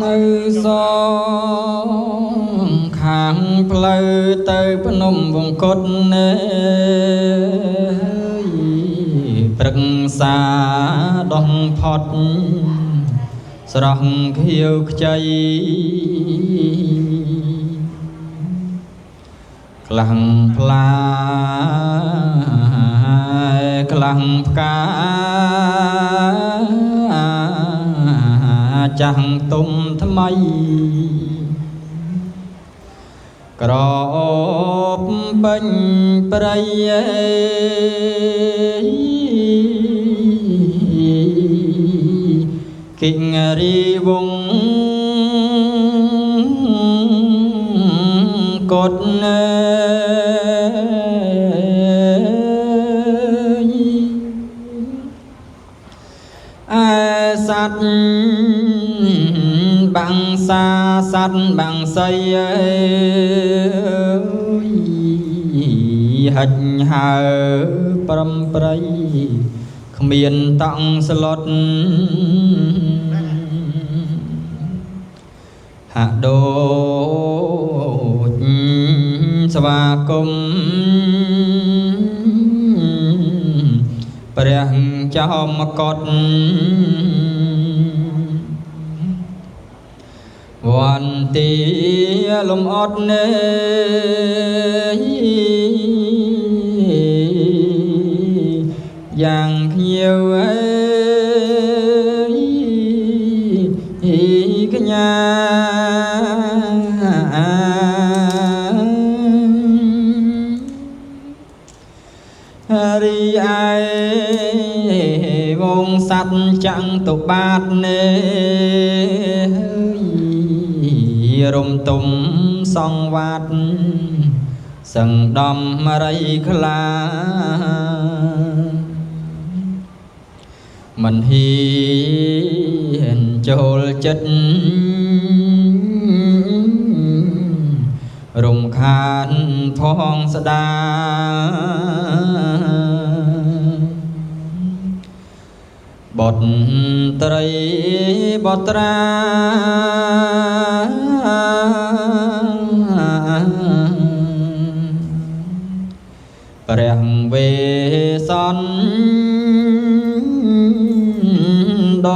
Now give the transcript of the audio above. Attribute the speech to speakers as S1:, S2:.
S1: នៅសងខាងផ្លូវទៅភ្នំវង្គតនេព្រឹក្សាដងផុតស្រស់ខៀវខ្ចីខ្លាំងផ្លាខ្លាំងផ្កាចាស់ទុំថ្មីក្រអូបពេញព្រៃគិងរីវងកតសត្វបាំងសាសត្វបាំងសីហិចហើប្រំប្រៃគ្មានតង់ស្លុតហាក់ដូចស្វាគមន៍ព្រះចោមកតវន្ទីលំអត់នេយ៉ាងភ្ញៀវកញ្ញារីឯវងសัตว์ចាំងទុបាតនេរំទុំសងវាតសឹងដំរីខ្លាមិនហ៊ានចូលចិត្តរំខានផងស្ដាបុត្រីបុត្រាព្រះវេសន្ត